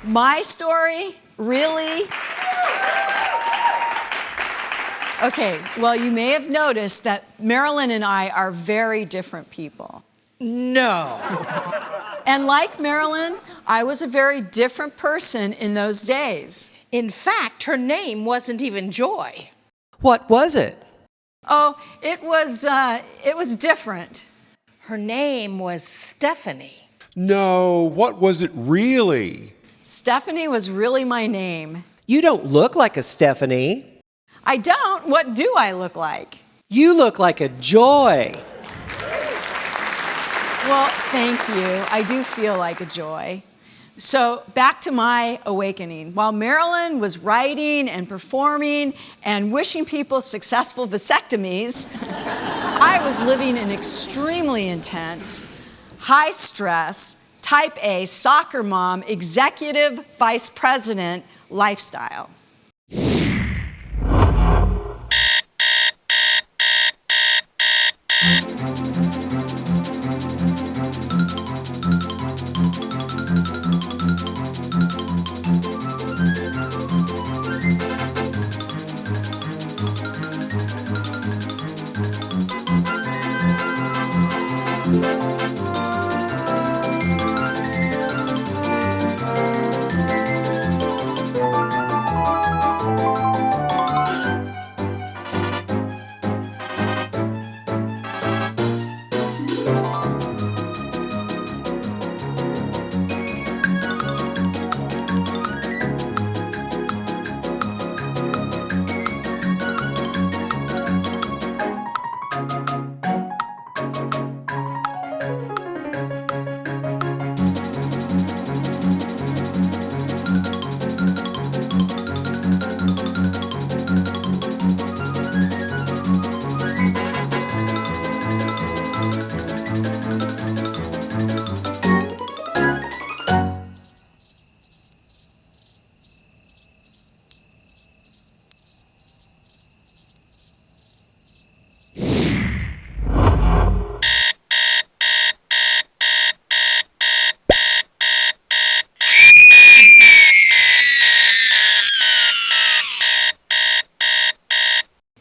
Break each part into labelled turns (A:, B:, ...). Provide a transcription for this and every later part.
A: My story? Really? Okay, well, you may have noticed that Marilyn and I are very different people.
B: No.
A: And like Marilyn, I was a very different person in those days.
B: In fact, her name wasn't even Joy.
C: What was it?
A: Oh, it was different.
B: Her name was Stephanie.
D: No, what was it really?
A: Stephanie was really my name.
C: You don't look like a Stephanie.
A: I don't. What do I look like?
C: You look like a Joy.
A: Well, thank you. I do feel like a Joy. So back to my awakening. While Marilyn was writing and performing and wishing people successful vasectomies, I was living an extremely intense, high stress, type A, soccer mom, executive vice president lifestyle.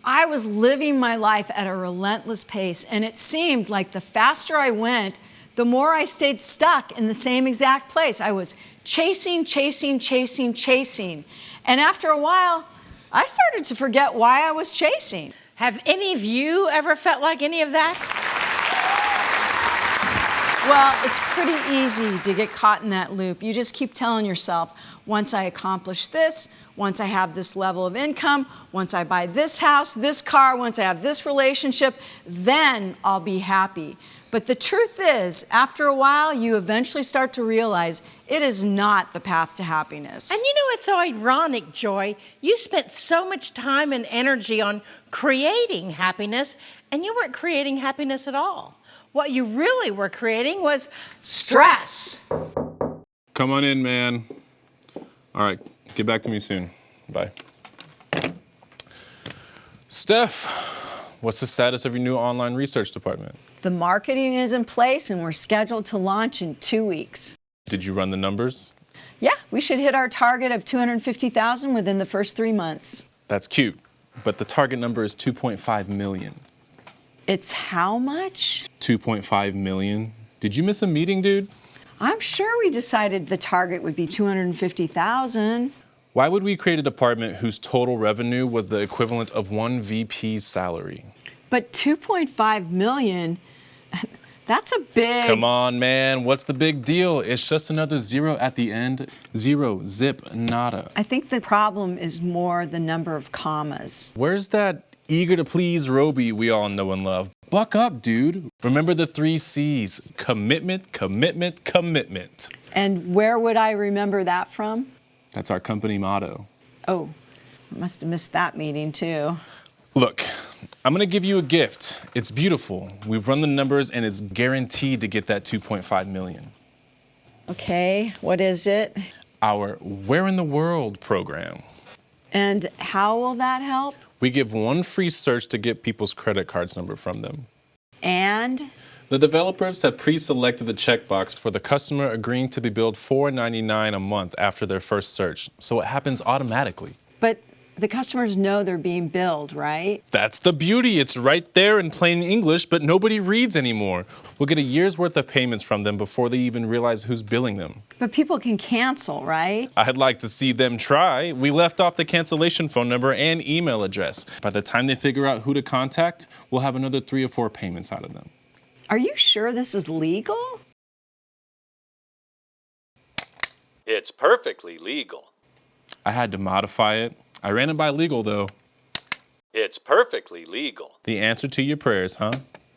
A: I was living my life at a relentless pace, and it seemed like the faster I went, the more I stayed stuck in the same exact place. I was chasing, chasing, chasing, chasing. And after a while, I started to forget why I was chasing.
B: Have any of you ever felt like any of that?
A: Well, it's pretty easy to get caught in that loop. You just keep telling yourself, once I accomplish this, once I have this level of income, once I buy this house, this car, once I have this relationship, then I'll be happy. But the truth is, after a while, you eventually start to realize it is not the path to happiness.
B: And you know, it's so ironic, Joy. You spent so much time and energy on creating happiness, and you weren't creating happiness at all. What you really were creating was stress.
E: Come on in, man. All right, get back to me soon. Bye. Steph, what's the status of your new online research department?
A: The marketing is in place, and we're scheduled to launch in 2 weeks.
E: Did you run the numbers?
A: Yeah, we should hit our target of $250,000 within the first 3 months.
E: That's cute, but the target number is 2.5 million.
A: It's how much?
E: 2.5 million? Did you miss a meeting, dude?
A: I'm sure we decided the target would be $250,000.
E: Why would we create a department whose total revenue was the equivalent of one VP's salary?
A: But 2.5 million, that's a big...
E: Come on, man. What's the big deal? It's just another zero at the end. Zero, zip, nada.
A: I think the problem is more the number of commas.
E: Where's that eager to please Robey we all know and love? Buck up, dude. Remember the 3 C's. Commitment, commitment, commitment.
A: And where would I remember that from?
E: That's our company motto.
A: Oh, I must have missed that meeting too.
E: Look, I'm gonna give you a gift. It's beautiful. We've run the numbers and it's guaranteed to get that 2.5 million.
A: Okay, what is it?
E: Our Where in the World program.
A: And how will that help?
E: We give 1 free search to get people's credit cards number from them.
A: And?
E: The developers have pre-selected the checkbox for the customer agreeing to be billed $4.99 a month after their first search, so it happens automatically.
A: But the customers know they're being billed, right?
E: That's the beauty. It's right there in plain English, but nobody reads anymore. We'll get a year's worth of payments from them before they even realize who's billing them.
A: But people can cancel, right?
E: I'd like to see them try. We left off the cancellation phone number and email address. By the time they figure out who to contact, we'll have another 3 or 4 payments out of them.
A: Are you sure this is legal?
F: It's perfectly legal.
E: I had to modify it. I ran it by legal, though.
F: It's perfectly legal.
E: The answer to your prayers, huh?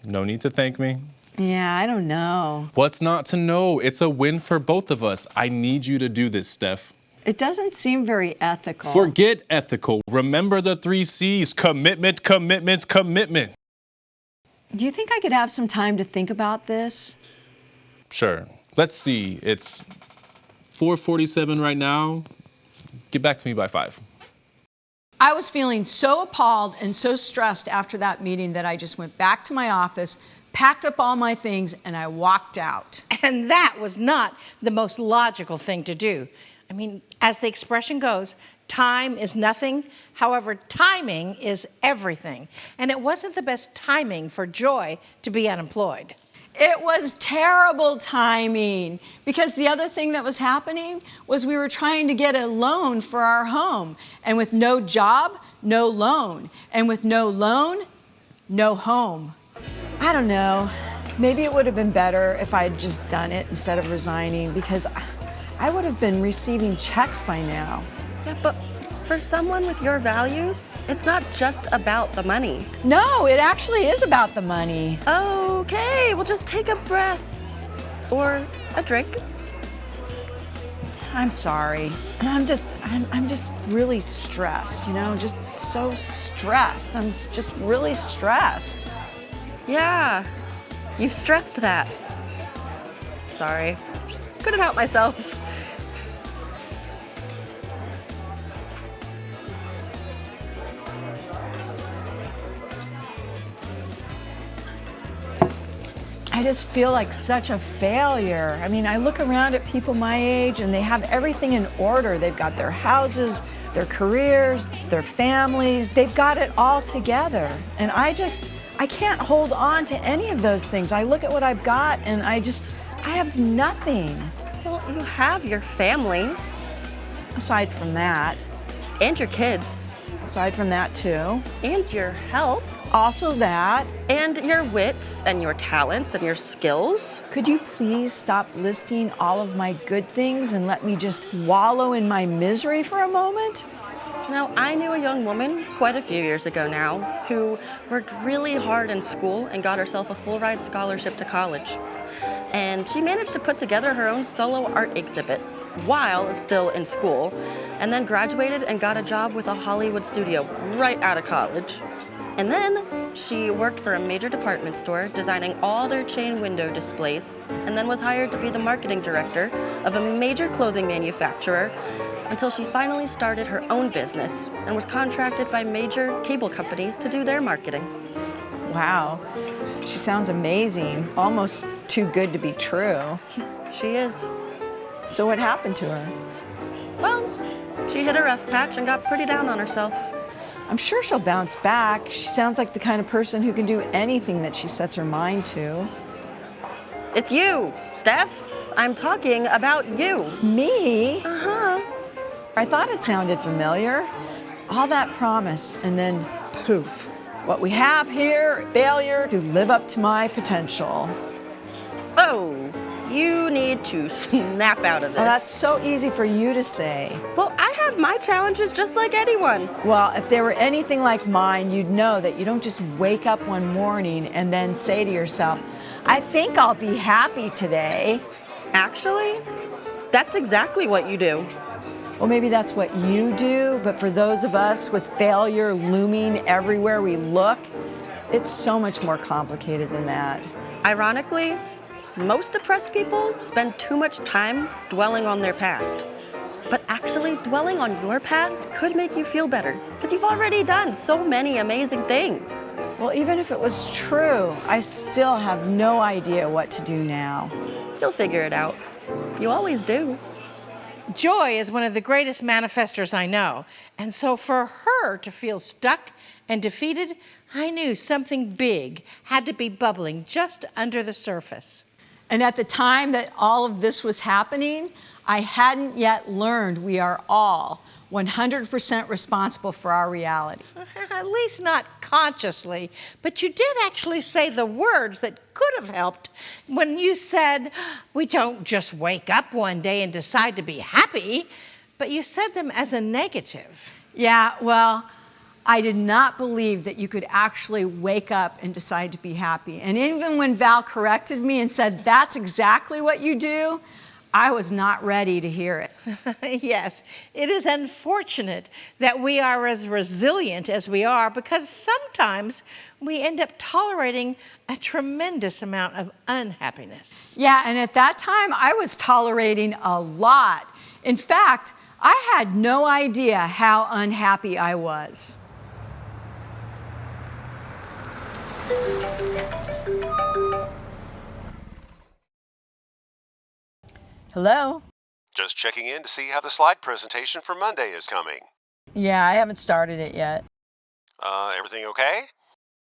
E: No need to thank me.
A: Yeah, I don't know.
E: What's not to know? It's a win for both of us. I need you to do this, Steph.
A: It doesn't seem very ethical.
E: Forget ethical. Remember the 3 C's. Commitment, commitment, commitment.
A: Do you think I could have some time to think about this?
E: Sure. Let's see. It's 4:47 right now. Get back to me by 5.
A: I was feeling so appalled and so stressed after that meeting that I just went back to my office, packed up all my things, and I walked out.
B: And that was not the most logical thing to do. I mean, as the expression goes, time is nothing. However, timing is everything. And it wasn't the best timing for Joy to be unemployed.
A: It was terrible timing because the other thing that was happening was we were trying to get a loan for our home. And with no job, no loan. And with no loan, no home. I don't know. Maybe it would have been better if I had just done it instead of resigning because I would have been receiving checks by now.
G: Yeah, but for someone with your values, it's not just about the money.
A: No, it actually is about the money.
G: Okay, well just take a breath. Or a drink.
A: I'm sorry. I'm just really stressed, you know, just so stressed. I'm just really stressed.
G: Yeah, you've stressed that. Sorry, couldn't help myself.
A: I just feel like such a failure. I mean, I look around at people my age and they have everything in order. They've got their houses, their careers, their families. They've got it all together. And I can't hold on to any of those things. I look at what I've got and I have nothing.
G: Well, you have your family.
A: Aside from that.
G: And your kids.
A: Aside from that too.
G: And your health.
A: Also that.
G: And your wits and your talents and your skills.
A: Could you please stop listing all of my good things and let me just wallow in my misery for a moment?
G: You know, I knew a young woman quite a few years ago now who worked really hard in school and got herself a full-ride scholarship to college. And she managed to put together her own solo art exhibit while still in school, and then graduated and got a job with a Hollywood studio right out of college. And then she worked for a major department store, designing all their chain window displays, and then was hired to be the marketing director of a major clothing manufacturer until she finally started her own business and was contracted by major cable companies to do their marketing.
A: Wow, she sounds amazing, almost too good to be true.
G: She is.
A: So what happened to her?
G: Well, she hit a rough patch and got pretty down on herself.
A: I'm sure she'll bounce back. She sounds like the kind of person who can do anything that she sets her mind to.
G: It's you, Steph. I'm talking about you.
A: Me?
G: Uh-huh.
A: I thought it sounded familiar. All that promise, and then poof. What we have here, failure to live up to my potential.
G: Oh, you need to snap out of this.
A: Oh, that's so easy for you to say.
G: Well, I have my challenges just like anyone.
A: Well, if they were anything like mine, you'd know that you don't just wake up one morning and then say to yourself, I think I'll be happy today.
G: Actually, that's exactly what you do.
A: Well, maybe that's what you do, but for those of us with failure looming everywhere we look, it's so much more complicated than that.
G: Ironically, most depressed people spend too much time dwelling on their past. But actually, dwelling on your past could make you feel better, because you've already done so many amazing things.
A: Well, even if it was true, I still have no idea what to do now.
G: You'll figure it out. You always do.
B: Joy is one of the greatest manifestors I know. And so for her to feel stuck and defeated, I knew something big had to be bubbling just under the surface.
A: And at the time that all of this was happening, I hadn't yet learned we are all 100% responsible for our reality.
B: At least not consciously, but you did actually say the words that could have helped when you said, we don't just wake up one day and decide to be happy, but you said them as a negative.
A: Yeah, well, I did not believe that you could actually wake up and decide to be happy. And even when Val corrected me and said, that's exactly what you do, I was not ready to hear it.
B: Yes, it is unfortunate that we are as resilient as we are because sometimes we end up tolerating a tremendous amount of unhappiness.
A: Yeah, and at that time, I was tolerating a lot. In fact, I had no idea how unhappy I was. Hello?
H: Just checking in to see how the slide presentation for Monday is coming.
A: Yeah, I haven't started it yet.
H: Everything okay?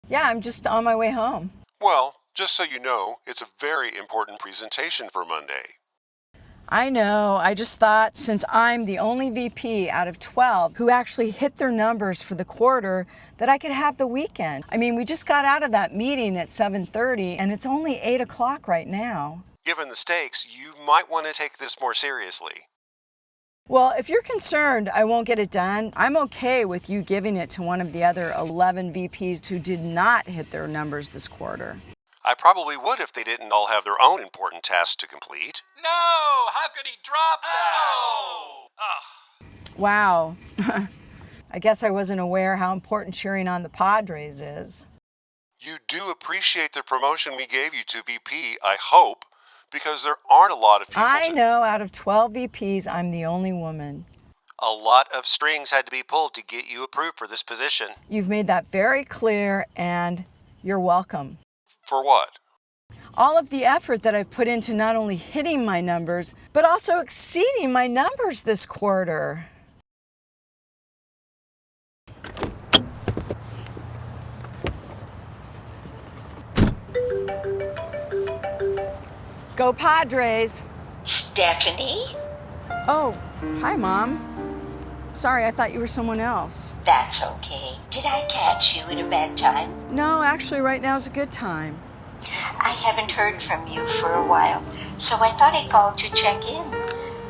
A: Yeah, I'm just on my way home.
H: Well, just so you know, it's a very important presentation for Monday.
A: I know. I just thought since I'm the only VP out of 12 who actually hit their numbers for the quarter, that I could have the weekend. I mean, we just got out of that meeting at 7:30 and it's only 8 o'clock right now.
H: Given the stakes, you might want to take this more seriously.
A: Well, if you're concerned I won't get it done, I'm okay with you giving it to one of the other 11 VPs who did not hit their numbers this quarter.
H: I probably would if they didn't all have their own important tasks to complete.
I: No! How could he drop that?
A: Wow. I guess I wasn't aware how important cheering on the Padres is.
H: You do appreciate the promotion we gave you to VP, I hope, because there aren't a lot of people.
A: I know out of 12 VPs, I'm the only woman.
H: A lot of strings had to be pulled to get you approved for this position.
A: You've made that very clear, and you're welcome.
H: For what?
A: All of the effort that I've put into not only hitting my numbers, but also exceeding my numbers this quarter. Go Padres!
J: Stephanie?
A: Oh, hi, Mom. Sorry, I thought you were someone else.
J: That's okay. Did I catch you at a bad time?
A: No, actually, right now is a good time.
J: I haven't heard from you for a while, so I thought I'd call to check in.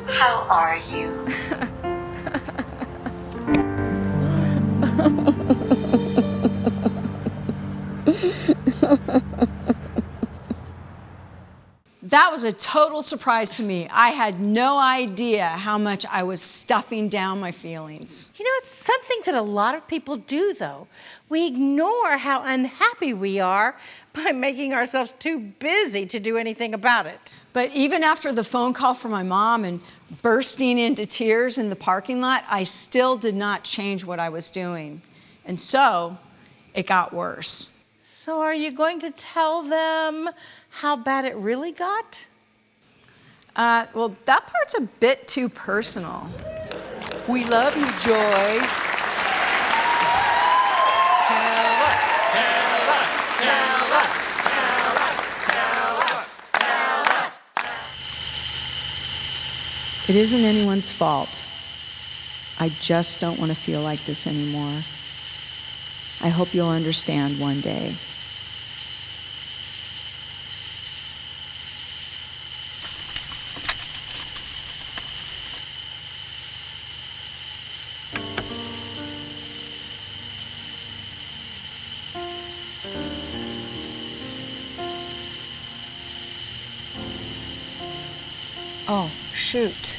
J: How are you?
A: That was a total surprise to me. I had no idea how much I was stuffing down my feelings.
B: You know, it's something that a lot of people do, though. We ignore how unhappy we are by making ourselves too busy to do anything about it.
A: But even after the phone call from my mom and bursting into tears in the parking lot, I still did not change what I was doing. And so it got worse.
B: So are you going to tell them how bad it really got?
A: Well, that part's a bit too personal.
C: We love you, Joy.
I: Tell us, tell us, tell us, tell us, tell us, tell us.
A: It isn't anyone's fault. I just don't want to feel like this anymore. I hope you'll understand one day. Oh, shoot.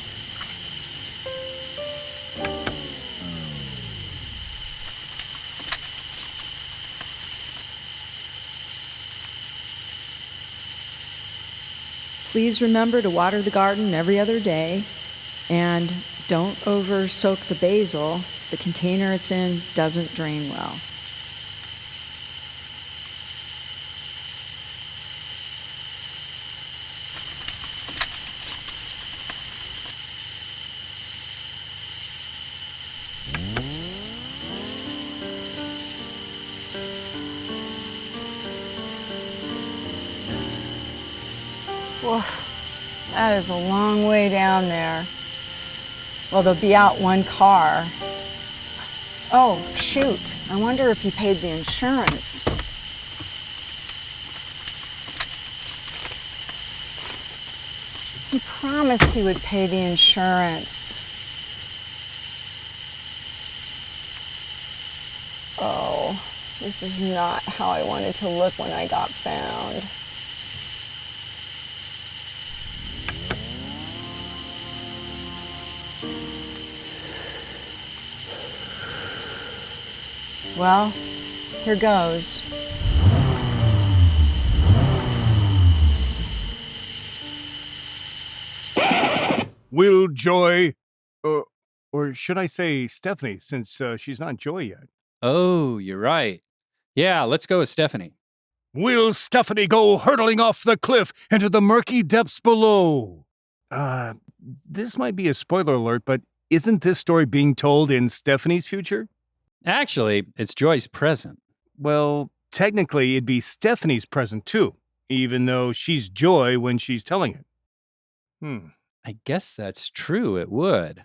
A: Please remember to water the garden every other day, and don't over soak the basil. The container it's in doesn't drain well. That is a long way down there. Well, they'll be out one car. Oh, shoot. I wonder if he paid the insurance. He promised he would pay the insurance. Oh, this is not how I wanted to look when I got found. Well, here goes.
K: Will Joy, or should I say Stephanie, since she's not Joy yet?
L: Oh, you're right. Yeah, let's go with Stephanie.
K: Will Stephanie go hurtling off the cliff into the murky depths below? This might be a spoiler alert, but isn't this story being told in Stephanie's future?
L: Actually, it's Joy's present.
K: Well, technically, it'd be Stephanie's present too, even though she's Joy when she's telling it.
L: I guess that's true, it would.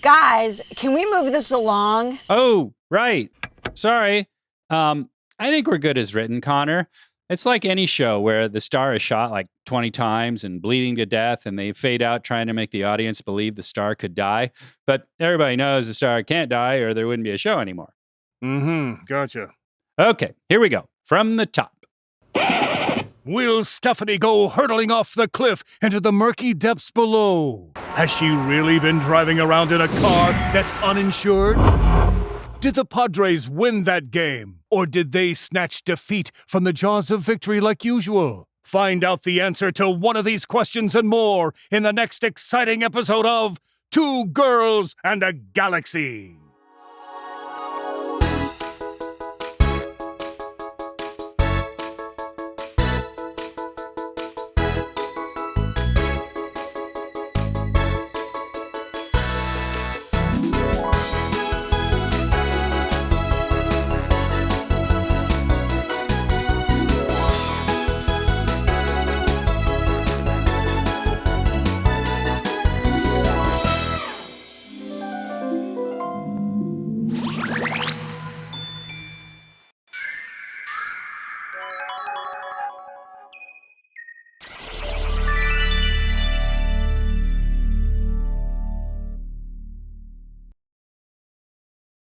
A: Guys, can we move this along?
L: Oh, right. Sorry. I think we're good as written, Connor. It's like any show where the star is shot like 20 times and bleeding to death, and they fade out trying to make the audience believe the star could die. But everybody knows the star can't die or there wouldn't be a show anymore.
K: Gotcha.
L: Okay, here we go. From the top.
K: Will Stephanie go hurtling off the cliff into the murky depths below? Has she really been driving around in a car that's uninsured? Did the Padres win that game? Or did they snatch defeat from the jaws of victory like usual? Find out the answer to one of these questions and more in the next exciting episode of Two Girls and a Galaxy.